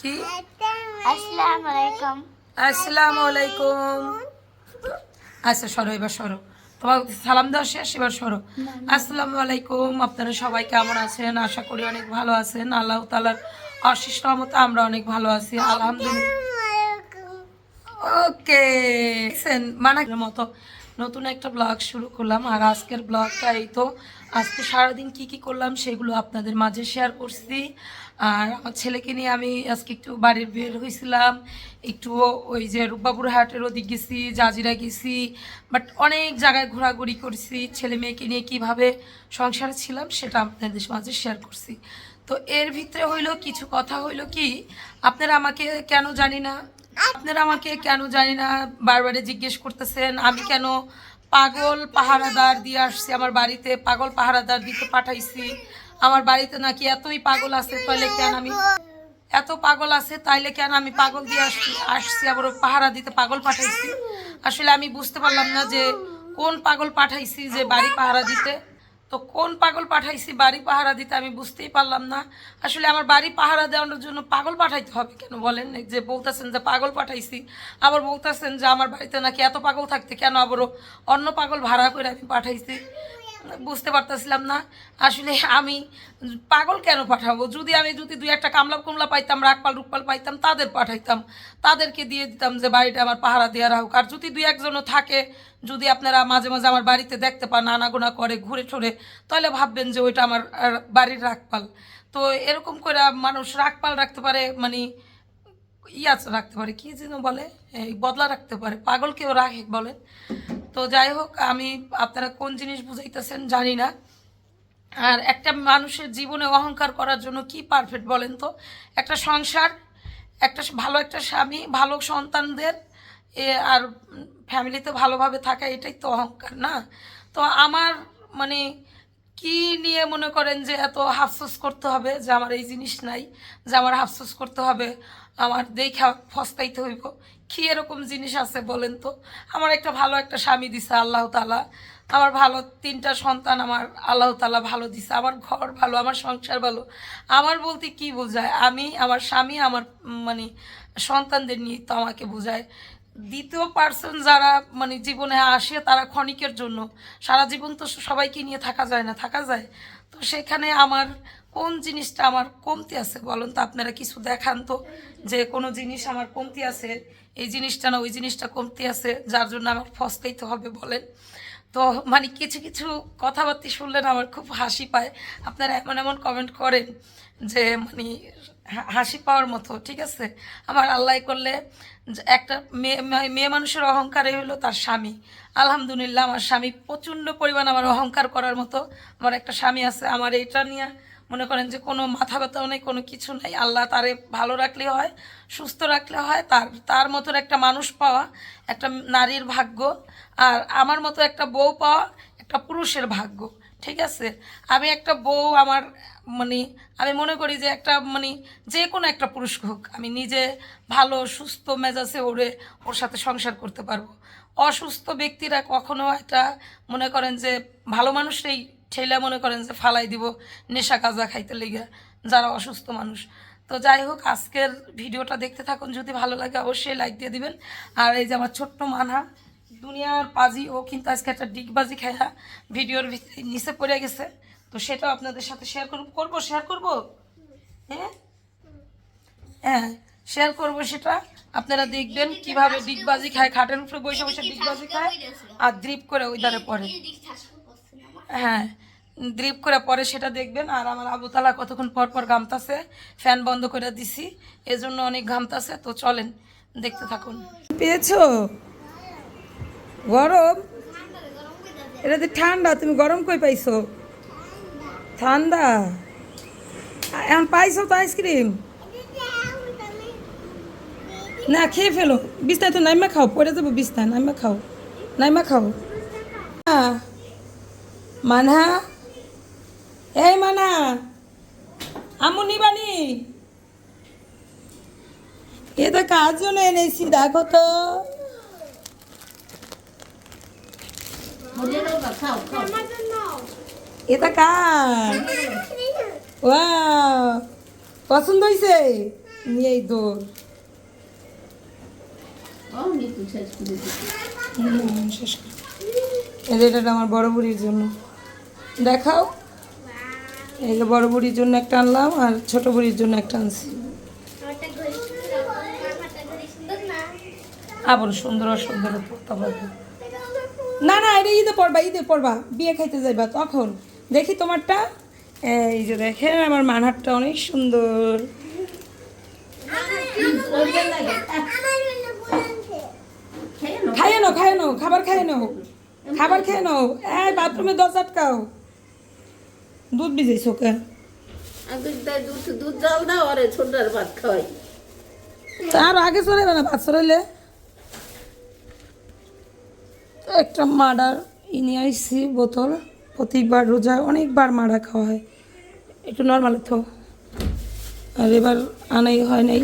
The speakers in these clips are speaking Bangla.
কি আসসালামু আলাইকুম। আসসালামু আলাইকুম। আচ্ছা সরো, এবার সরো, তোমার সালাম দেওয়া শেষ, এবার সরো। আসসালামু আলাইকুম। আপনারা সবাই কেমন আছেন? আশা করি অনেক ভালো আছেন। আল্লাহ তাআলার অশেষ রহমতে আমরা অনেক ভালো আছি, আলহামদুলিল্লাহ। ওকে, মানার মতো নতুন একটা ব্লগ শুরু করলাম। আর আজকের ব্লগটা এই তো, আজকে সারাদিন কি কি করলাম সেগুলো আপনাদের মাঝে শেয়ার করছি। আর আমার ছেলেকে নিয়ে আমি আজকে একটু বাড়ির বের হয়েছিলাম, একটু ওই যে রূপবাবুর হাটের ওদিক গেছি, জাজিরা গেছি, বাট অনেক জায়গায় ঘোরাঘুরি করছি। ছেলে মেয়েকে নিয়ে কীভাবে সংসারে ছিলাম সেটা আপনাদের মাঝে শেয়ার করছি। তো এর ভিতরে হইলো কিছু কথা, হইলো কি, আপনারা আমাকে কেন জানি না বারবারে জিজ্ঞেস করতেছেন আমি কেন পাগল পাহারাদার দিয়ে আসছি আমার বাড়িতে, পাগল পাহারাদার দিতে পাঠাইছি। আমার বাড়িতে নাকি এতই পাগল আছে, তাহলে কেন আমি পাগল দিয়ে আসছি আবার পাহারা দিতে পাগল পাঠাইছি। আসলে আমি বুঝতে পারলাম না যে কোন পাগল পাঠাইছি যে বাড়ি পাহারা দিতে। তো কোন পাগল পাঠাইছি বাড়ি পাহারা দিতে আমি বুঝতেই পারলাম না। আসলে আমার বাড়ি পাহারা দেওয়ানোর জন্য পাগল পাঠাইতে হবে কেন বলেন? যে বলতেছেন যে পাগল পাঠাইছি, আবার বলতেছেন যে আমার বাড়িতে নাকি এত পাগল থাকতে কেন আবারও অন্য পাগল ভাড়া করে আমি পাঠাইছি। বুঝতে পারতেছিলাম না আসলে আমি পাগল কেন পাঠাবো। যদি দুই একটা কামলা কুমলা পাইতাম, রাগপাল রুকপাল পাইতাম, তাদের পাঠাইতাম, তাদেরকে দিয়ে দিতাম যে বাড়িটা আমার পাহারা দেওয়া হোক। আর যদি দুই একজনও থাকে, যদি আপনারা মাঝে মাঝে আমার বাড়িতে দেখতে পান আনাগোনা করে ঘুরে ঠুরে, তাহলে ভাববেন যে ওইটা আমার বাড়ির রাগপাল। তো এরকম করে মানুষ রাগপাল রাখতে পারে, মানে রাখতে পারে, কি যেন বলে, এই বদলা রাখতে পারে, পাগল কেউ রাখে বলেন। তো যাই হোক, আমি আপনারা কোন জিনিস বুঝাইতেছেন জানি না। আর একটা মানুষের জীবনে অহংকার করার জন্য কি পারফেক্ট বলেন তো? একটা সংসার, ভালো একটা স্বামী, ভালো সন্তানদের আর ফ্যামিলিতে ভালোভাবে থাকা, এটাই তো অহংকার না? তো আমার মানে কি নিয়ে মনে করেন যে এত আফসোস করতে হবে যে আমার এই জিনিস নাই, যে আমার আফসোস করতে হবে, আমার দেখা ফসকাইতে হইব? কি এরকম জিনিস আছে বলেন তো? আমার ভালো একটা স্বামী দিছে আল্লাহ তাআলা, আমার ভালো তিনটা সন্তান আমার আল্লাহ তাআলা ভালো দিছে, আমার ঘর ভালো, আমার সংসার ভালো। আমার বলতে কি বোঝায়? আমি, আমার স্বামী, আমার মানে সন্তানদের নিয়ে তো আমাকে বোঝায়। দ্বিতীয় পার্সন যারা মানে জীবনে আসে তারা ক্ষণিকের জন্য, সারা জীবন তো সবাইকে নিয়ে থাকা যায় না, থাকা যায়? তো সেখানে আমার কোন জিনিসটা আমার কমতি আছে বলুন তো? আপনারা কিছু দেখান তো যে কোনো জিনিস আমার কমতি আছে, এই জিনিসটা না ওই জিনিসটা কমতি আছে যার জন্য আমার ফসকাইতে হবে বলেন। তো মানে কিছু কিছু কথাবার্তা শুনলে না আমার খুব হাসি পায়। আপনারা এমন এমন কমেন্ট করেন যে মানে হাসি পাওয়ার মতো, ঠিক আছে? আমার আল্লাহ করলে একটা মেয়ে মানুষের অহংকারই হলো তার স্বামী। আলহামদুলিল্লাহ, আমার স্বামী প্রচণ্ড পরিমাণ আমার অহংকার করার মতো আমার একটা স্বামী আছে। আমার এটা নিয়ে মনে করেন যে কোনো মাথা ব্যথাও নেই, কোনো কিছু নেই। আল্লাহ তারে ভালো রাখলে হয়, সুস্থ রাখলে হয়। তার মতন একটা মানুষ পাওয়া একটা নারীর ভাগ্য, আর আমার মতো একটা বউ পাওয়া একটা পুরুষের ভাগ্য, ঠিক আছে? আমি একটা বউ, আমার মানে আমি মনে করি যে একটা মানে যে কোনো একটা পুরুষ হোক, আমি নিজে ভালো সুস্থ মেজাজে ওর সাথে সংসার করতে পারবো। অসুস্থ ব্যক্তিরা কখনো একটা মনে করেন যে ভালো মানুষরাই ঠেলা মনে করেন যে ফালাই দিব নেশা কাজা খাইতে লেগে, যারা অসুস্থ মানুষ। তো যাই হোক, আজকের ভিডিওটা দেখতে থাকুন, যদি ভালো লাগে অবশ্যই লাইক দিয়ে দিবেন। আর এই যে আমার ছোট্ট মানহা, দুনিয়ার পাজি, ও কিন্তু আজকে একটা ডিগবাজি খাইয়া ভিডিওর নিচে পড়ে গেছে। তো সেটাও আপনাদের সাথে শেয়ার করবো। হ্যাঁ হ্যাঁ, শেয়ার করবো সেটা। আপনারা দেখবেন কিভাবে ডিগবাজি খায়, খাটের উপরে বসে বসে ডিগবাজি খায় আর ড্রিপ করে ওই ধারে পড়ে। হ্যাঁ, ড্রিপ করে পরে সেটা দেখবেন। আর আমার আবুতালা কতক্ষণ পর পর ঘামতাছে, ফ্যান বন্ধ করে দিছি, এজন্য অনেক ঘামতাছে। তো চলেন দেখতে থাকুন। পেয়েছো গরম? এটা তো ঠান্ডা, তুমি গরম কই পাইছো? ঠান্ডা এখন পাইছো তো আইসক্রিম? না, খেয়ে ফেলো, বিস্তায় তো নাইমা খাও, পরে যাবো বিস্তায়, নাইমা খাও। মানহা, এই মানা, আমু নিবানি, এটা কার জন্য এনেছি দেখো তো। এটা কার? ওয়াও, পছন্দ হয়েছে? নিয়েই দৌড়। শেষ করে। এই যে এটা আমার বড় বুড়ির জন্য দেখাও। এই যে বড় বুড়ির জন্য একটা আনলাম আর ছোট বুড়ির জন্য একটা আনছি। আবার সুন্দর সুন্দর পড়তে পারবে। না না, এটা ঈদে পড়বা বিয়ে খাইতে যাইবা তখন। দেখি তোমারটা। এই যে দেখেন আমার মানহারটা অনেক সুন্দর। খাইয়ে নাও খাবার খেয়ে নাও। এই বাথরুমে দরজা আটকাও। দুধ ভিজাইছো কে? দুধ জাল দাও আরে ছোটার ভাত খাওয়াই। আর আগে চড়াইবে না, ভাত চড়াইলে। একটা মাডার নিয়ে আইসি বোতল। প্রতিবার রোজায় অনেকবার মাডা খাওয়া হয়, একটু নর্মাল তো। আর এবার আনাই হয় নাই।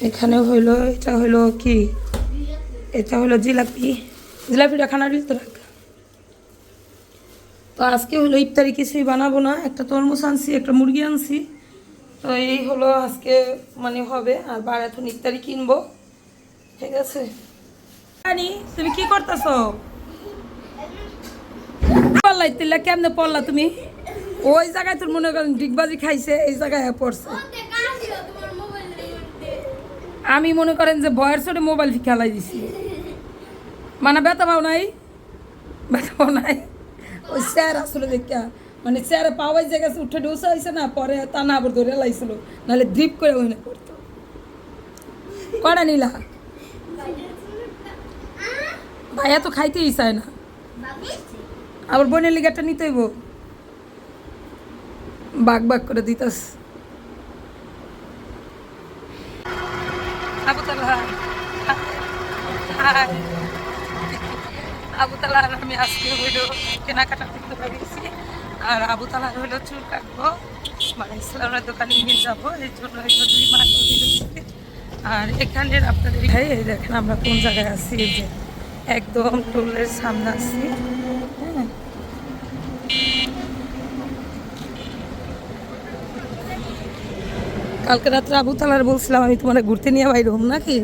এখানে হইলো, এটা হইলো কি, এটা হইলো জিলাপিটা খানার ভিতরে রাখ। তো আজকে হলো ইফতারি কিছুই বানাবো না, একটা তরমুজ আনছি, একটা মুরগি আনছি। তো এই হলো আজকে মানে হবে। আর বাইরে এখন ইফতারি কিনবো, ঠিক আছে। তুমি কি করতেছো? পাল্লাইতিলা কেমনে পড়লা তুমি? ওই জায়গায় তোর মনে করেন ডিগবাজি খাইছে, এই জায়গায় পড়ছে। আমি মনে করেন যে বয়ের চোটে মোবাইল খেলাই দিছি। মানে ব্যথা পাও নাই? ওই স্যার আসলে দেখা মানে স্যারে পাওয়াই যে গেছে, উঠে ডোসা হয়েছে না, পরে তা না আবার ধরে লাইছিল, নাহলে ড্রিপ করে ওই না করতো। কটা নিলা? ভাইয়া তো খাইতেই চায় না, আবার বোনের লিগে একটা নিতে হইব। বাগ করে দিতাস। আবুতালার আমি আজকে হইল কেনাকাটা করতে পারিছি। আর আবুতালার হইলো চুল কাটবো, মানে ইসলামের দোকানে নিয়ে যাবো, এই জন্য হইলো 2 মাস দিয়েছি। আর এখানে আপনাদের ভাই এই দেখেন আমরা কোন জায়গায় আছি, এই যে একদম টোলের সামনে আছি। হ্যাঁ, কালকে রাত্রে আবুতালার বলছিলাম আমি তোমার ঘুরতে নিয়ে বাইরম নাকি।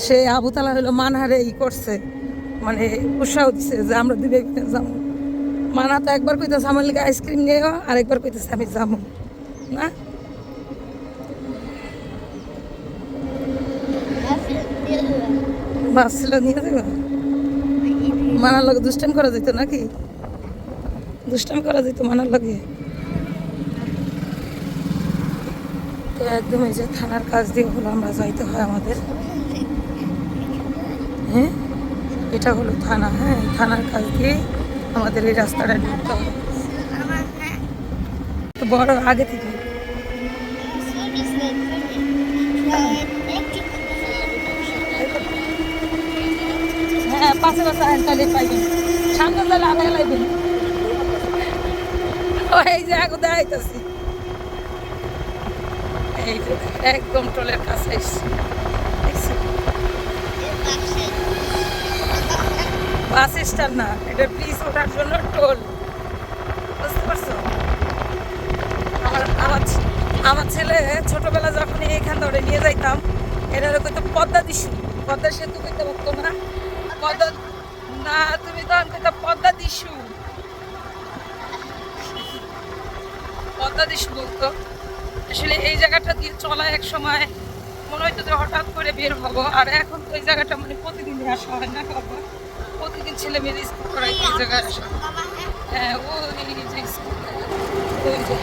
সে আবুতালা হলো মানহারে করছে, মানে উৎসাহ দিচ্ছে যে আমরা দুই যাবো। মানা তো একবার কইতেছে আমার লিগে আইসক্রিম নিয়ে, আর একবার কইতেছে আমি যাবো না। বাস ছিল নিয়ে যাবো। মানার লগে দুষ্টাম করা যেত নাকি? দুষ্টাম করা যেত মানার লগে। তো একদম এই যে থানার কাজ দিয়ে হলো আমরা যাইতে হয় আমাদের। হ্যাঁ, এটা হলো থানা। হ্যাঁ, থানার কাজ দিয়ে আমাদের এই রাস্তাটা ঢুকতে হবে। তো বড় আগে থেকে হ্যাঁ, পাশে তাহলে পাইবেন, সামনে তাহলে আগে লাইবেন। এই যে আগে দেখাইতেছি, এই যে একদম টোলের কাছে এসছি। বাস স্ট্যান্ড না, এটা ব্রিজ ওঠার জন্য টোল, বুঝতে পারছো? আমার ছেলে ছোটবেলা যখন এইখান ধরে নিয়ে যাইতাম, এটা কইতো পদ্মা দিশু, পদ্মা সেতু কইতে পারতো না। পদ্মা না, তুমি তখন কইতো পদ্মা দিশু, পদ্মা দিশু বলতো। আসলে এই জায়গাটা দিয়ে চলা এক সময় মনে হইতো যে হঠাৎ করে বের হবো। আর এখন তো এই জায়গাটা মানে প্রতিদিনই আসা হয় না, বাবা প্রতিদিন ছেলে মেয়ের স্কুল করাই এই জায়গায় আসা। হ্যাঁ, ওই যে স্কুল, ওই যে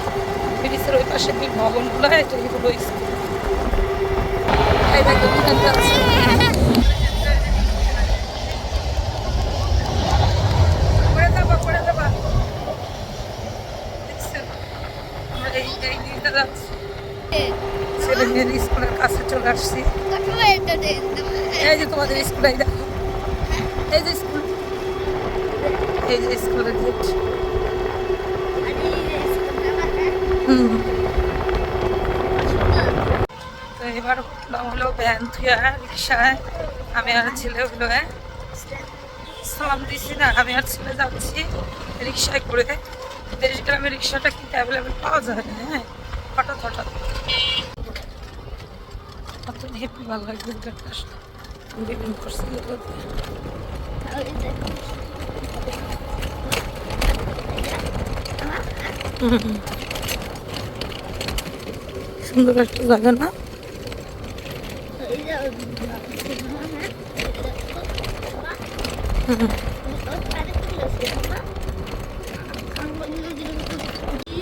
ব্রিজের ওই পাশে যে ভবনগুলো, এটা হলো স্কুল। এই দেখো দোকানটা আছে। পড়ে যাবা দেখছেন? আমরা এই দিকটা যাচ্ছি, ছেলে মেয়ের স্কুলের কাছে চলে আসছি। এই যে তোমাদের স্কুল, এই দেখো, এই যে স্কুল, এই যে স্কুলের গেট। তো এবার হলো ভ্যান থুয়া রিক্সায়, আমি আর ছেলে হলো সালাম দিছি না, আমি আর ছেলে যাচ্ছি রিক্সায় করে। দেশ গ্রামে রিক্সাটা কিন্তু অ্যাভেলেবেল পাওয়া যায় না। হ্যাঁ, হঠাৎ কত হ্যাপি ভালো লাগবে একটা বিভিন্ন করছিল সুন্দর একটা জায়গা না?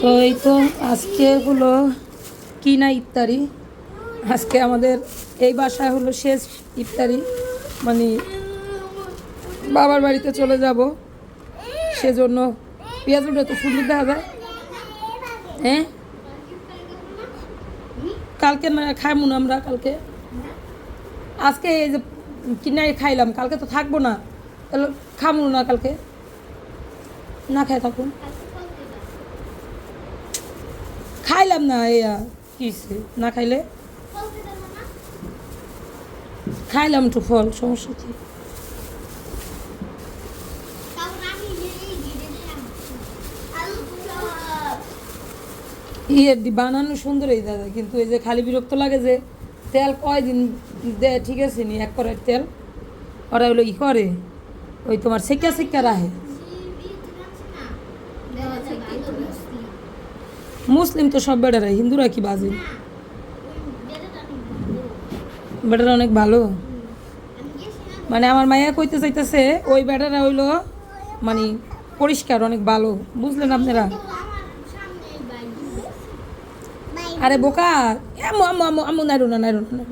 তো এই তো আজকে হলো কিনা ইফতারি। আজকে আমাদের এই বাসায় হলো শেষ ইফতারি, মানে বাবার বাড়িতে চলে যাব, সেজন্য পেঁয়াজটা তো সুন্দর দেখা যায়। হ্যাঁ, কালকে না খাইমু না আমরা, কালকে আজকে এই যে কিনাই খাইলাম, কালকে তো থাকবো না, তাহলে খামু না কালকে, না খাই থাকুন। খাইলাম না, এয়া কিসে না খাইলে খাইলাম একটু ফল, সমস্যা কি? বানানো সুন্দর এই দাদা, কিন্তু এই যে খালি বিরক্ত লাগে যে তেল কয়দিন দেয়, ঠিক আছে নি এক করার তেল, ওরা হলো ই করে ওই তোমার সেকা সেকা রাখে। মুসলিম তো সব বেটারা, হিন্দুরা কি বাজে? বেটারা অনেক ভালো, মানে আমার মাইয়া কইতে চাইতেছে ওই বেটারা হইলো মানে পরিষ্কার, অনেক ভালো, বুঝলেন আপনারা? আরে বোকা, আম্মু আম্মু আম্মু আম্মু নাইরো না, নাইরো না,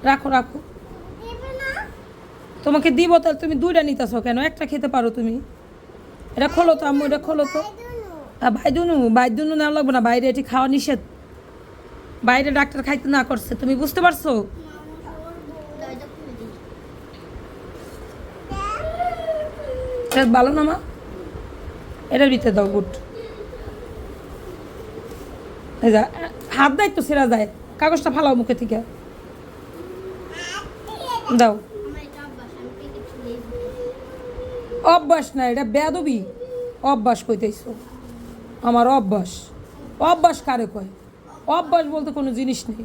রাখো রাখো, তোমাকে দিব, তাহলে তুমি দুইটা নিতেছ কেন? একটা খেতে পারো তুমি। এটা খোলো তো আম্মু, এটা খোলো তো। বাইদুনু না লাগবে না, বাইরে এটি খাওয়া নিষেধ, বাইরে ডাক্তার খাইতে না করছে, তুমি বুঝতে পারছো? এটা ভালো না মা, এটার ভিতরে দাও, গুড। হাত দেয় তো সেরা যায়, কাগজটা ফালাও মুখে থেকে, দাও। অভ্যাস না, এটা বেয়াদবি, অভ্যাস কইতেছো, আমার অভ্যাস। অভ্যাস কারে কয়? অভ্যাস বলতে কোনো জিনিস নেই।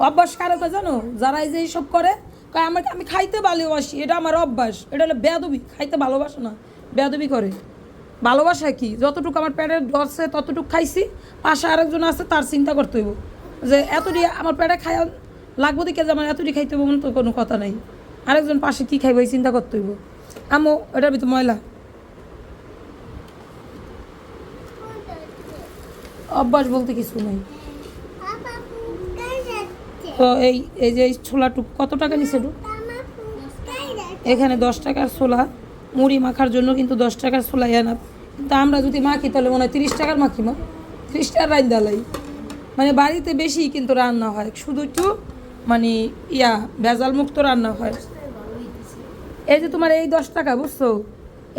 অভ্যাস কারে কয় জানো? যারা এই যে এইসব করে, কয় আমাকে আমি খাইতে ভালোবাসি, এটা আমার অভ্যাস, এটা হলো বেয়াদবি। খাইতে ভালোবাসে না, বেয়াদবি করে। ভালোবাসা কি? যতটুকু আমার পেটের ধরছে ততটুকু খাইছি, পাশে আরেকজন আছে, তার চিন্তা করতে হইব যে এতটি আমার পেটে খাওয়া লাগবো দিকে, যে আমার এতটি খাইতে হইব মনে তো কোনো কথা নাই। আরেকজন পাশে কী খাইব এই চিন্তা করতে হইব। আম্মু এটার ভিতরে ময়লা। অভ্যাস বলতে কিছু নেই। তো এই এই যে এই ছোলাটুক কত টাকা নিছে? এখানে 10 টাকার ছোলা, মুড়ি মাখার জন্য কিন্তু 10 টাকার ছোলাই আনা, কিন্তু আমরা যদি মাখি তাহলে মনে হয় 30 টাকার মাখি, মা 30 টাকার রান্দালাই। মানে বাড়িতে বেশি কিন্তু রান্না হয়, শুধু একটু মানে ভেজাল মুক্ত রান্না হয়। এই যে তোমার এই 10 টাকা, বুঝছো?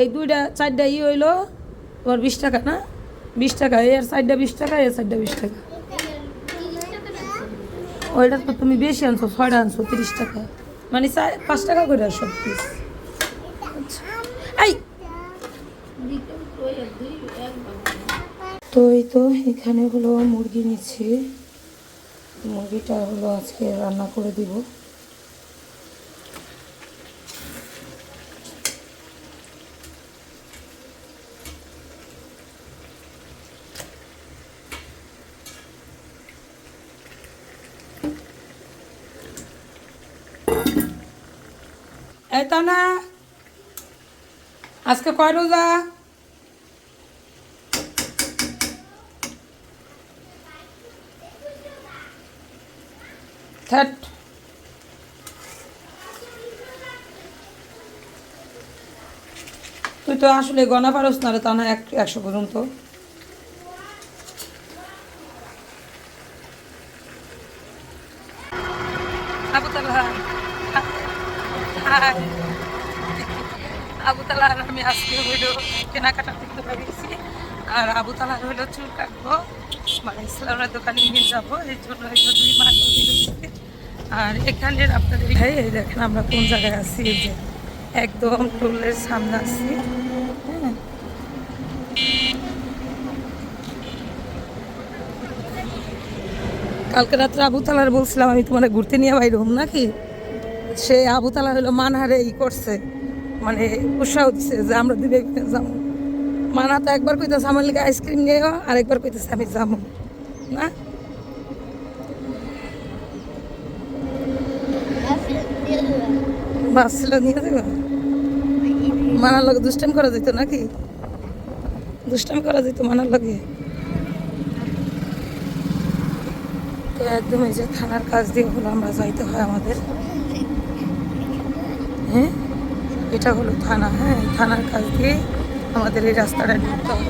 এই 2টা 4টা হইলো তোমার 20 টাকা না? 20 টাকা, এর সাইডটা 20 টাকা, এর সাইডটা 20 টাকা। ওইটা তো তুমি বেশি আনছো, 6টা আনছো 30 টাকা, মানে 5 টাকা করে সব পিস। এই তো এই তো এখানে হলো মুরগি নিচ্ছি, মুরগিটা হলো আজকে রান্না করে দিব। এই তা না, আজকে কয় রোজা? থার্ড। তুই তো আসলে গণা পারস না রে, তা না 100 পর্যন্ত। আবুতালার আমি আজকে হইলো কেনাকাটা করতে পেরেছি, আর আবুতালার হইলো চুল কাটবো, মানে ইসলামের দোকানে নিয়ে যাবো, এই জন্য হইলো 2 মাস বেরোচ্ছি। আর এখানে আপনাদের এই দেখেন আমরা কোন জায়গায় আছি, এই যে একদম টোলের সামনে আছি। হ্যাঁ, কালকে রাত্রে আবু তালার বলছিলাম আমি তোমার ঘুরতে নিয়ে বাইরম নাকি, সে আবু তালা হলো মানহারে করছে, মানে উৎসাহ দিচ্ছে যে আমরা দিবে যাবো। মানা তো একবার কইতেছে আমার লিগে আইসক্রিম নিয়ে আর একবার কইতেছে আমি যাবো না। বাস ছিল নিয়ে যাবো, মানার লগে দুষ্টাম করা যেত নাকি, দুষ্টাম করা যেত মানার লগে। তো একদম এই যে থানার কাজ দিয়ে হলো আমরা যাইতে হয় আমাদের। হ্যাঁ এটা হলো থানা, হ্যাঁ থানার কাজ দিয়ে আমাদের এই রাস্তাটা ঢুকতে হবে।